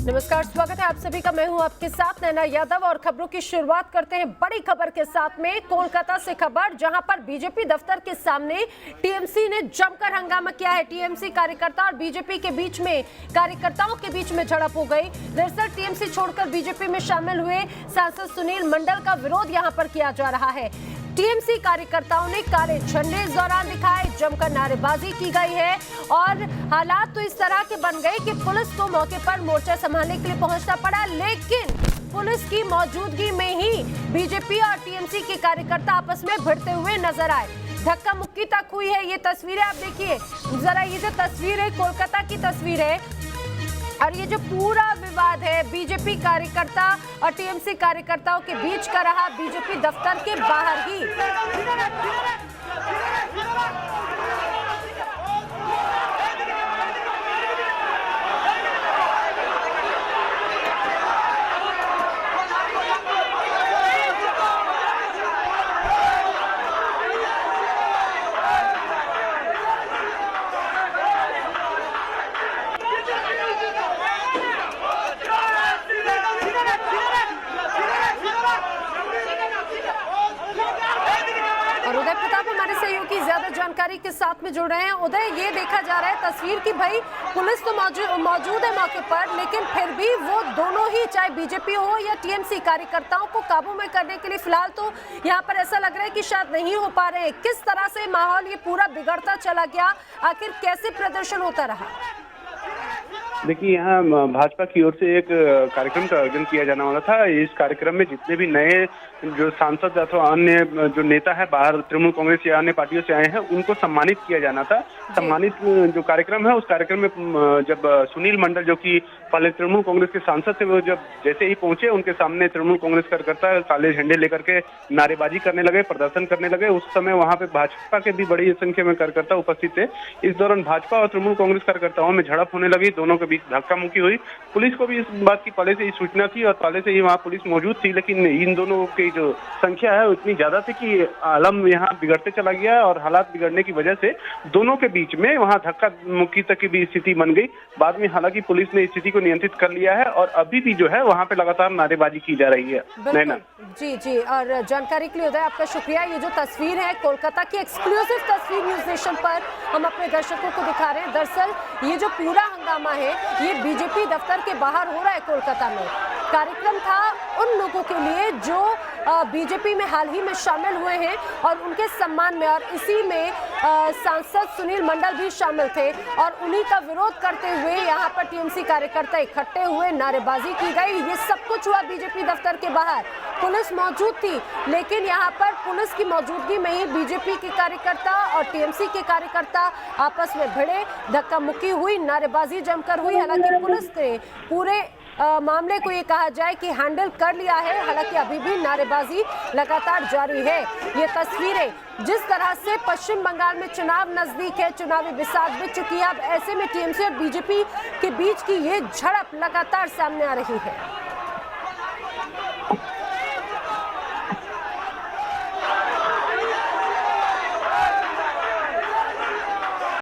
नमस्कार, स्वागत है आप सभी का। मैं हूं आपके साथ नैना यादव और खबरों की शुरुआत करते हैं बड़ी खबर के साथ में। कोलकाता से खबर, जहां पर बीजेपी दफ्तर के सामने टीएमसी ने जमकर हंगामा किया है। टीएमसी कार्यकर्ता और बीजेपी के बीच में, कार्यकर्ताओं के बीच में झड़प हो गई। दरअसल टीएमसी छोड़कर बीजेपी में शामिल हुए सांसद सुनील मंडल का विरोध यहां पर किया जा रहा है। टीएमसी कार्यकर्ताओं ने काले झंडे इस दौरान दिखाए, जमकर नारेबाजी की गई है और हालात तो इस तरह के बन गए कि पुलिस को मौके पर मोर्चा संभालने के लिए पहुंचना पड़ा, लेकिन पुलिस की मौजूदगी में ही बीजेपी और टीएमसी के कार्यकर्ता आपस में भिड़ते हुए नजर आए। धक्का मुक्की तक हुई है। ये तस्वीरें आप देखिए जरा, ये जो तस्वीर है कोलकाता की तस्वीर है और ये जो पूरा विवाद है बीजेपी कार्यकर्ता और टीएमसी कार्यकर्ताओं के बीच का रहा, बीजेपी दफ्तर के बाहर ही। और उदय प्रताप हमारे सहयोगी ज्यादा जानकारी के साथ में जुड़ रहे हैं। उदय, ये देखा जा रहा है तस्वीर की भाई पुलिस तो मौजूद है मौके पर, लेकिन फिर भी वो दोनों ही, चाहे बीजेपी हो या टीएमसी, कार्यकर्ताओं को काबू में करने के लिए फिलहाल तो यहाँ पर ऐसा लग रहा है कि शायद नहीं हो पा रहे हैं। किस तरह से माहौल ये पूरा बिगड़ता चला गया, आखिर कैसे प्रदर्शन होता रहा? देखिए, यहाँ भाजपा की ओर से एक कार्यक्रम का आयोजन किया जाने वाला था। इस कार्यक्रम में जितने भी नए जो सांसद अथवा अन्य जो नेता है बाहर तृणमूल कांग्रेस या अन्य पार्टियों से आए हैं, उनको सम्मानित किया जाना था। सम्मानित जो कार्यक्रम है, उस कार्यक्रम में जब सुनील मंडल, जो कि पहले तृणमूल कांग्रेस के सांसद थे, वो जब जैसे ही पहुंचे, उनके सामने तृणमूल कांग्रेस कार्यकर्ता काले झंडे लेकर के नारेबाजी करने लगे, प्रदर्शन करने लगे। उस समय वहां पे भाजपा के भी बड़ी संख्या में कार्यकर्ता उपस्थित थे। इस दौरान भाजपा और तृणमूल कांग्रेस कार्यकर्ताओं में झड़प होने लगी, दोनों के बीच धक्का मुक्की हुई। पुलिस को भी इस बात की पहले से ही सूचना थी और पहले से ही वहाँ पुलिस मौजूद थी, लेकिन इन दोनों की जो संख्या है उतनी ज्यादा थी कि आलम यहाँ बिगड़ते चला गया और हालात बिगड़ने की वजह से दोनों के बीच में वहाँ धक्का मुक्की तक की भी स्थिति बन गई। बाद में हालांकि पुलिस ने स्थिति को नियंत्रित कर लिया है और अभी भी जो है वहाँ पे लगातार नारेबाजी की जा रही है। नैना जी जी, और जानकारी के लिए उदय आपका शुक्रिया। ये जो तस्वीर है कोलकाता की एक्सक्लूसिव तस्वीर न्यूज नेशन पर हम अपने दर्शकों को दिखा रहे हैं। दरअसल ये जो पूरा हंगामा है ये बीजेपी दफ्तर के बाहर हो रहा है कोलकाता में। कार्यक्रम था उन लोगों के लिए जो बीजेपी में हाल ही में शामिल हुए हैं और उनके सम्मान में, और इसी में सांसद सुनील मंडल भी शामिल थे और उन्हीं का विरोध करते हुए यहाँ पर टीएमसी कार्यकर्ता इकट्ठे हुए, नारेबाजी की गई। ये सब कुछ हुआ बीजेपी दफ्तर के बाहर। पुलिस मौजूद थी, लेकिन यहाँ पर पुलिस की मौजूदगी में ही बीजेपी के कार्यकर्ता और टीएमसी के कार्यकर्ता आपस में भिड़े, धक्का मुक्की हुई, नारेबाजी जमकर हुई। हालांकि पुलिस ने पूरे मामले को ये कहा जाए कि हैंडल कर लिया है, हालांकि अभी भी नारेबाजी लगातार जारी है। ये तस्वीरें जिस तरह से पश्चिम बंगाल में चुनाव नजदीक है, चुनावी बिसात बिछ चुकी है, अब ऐसे में टीएमसी और बीजेपी के बीच की ये झड़प लगातार सामने आ रही है।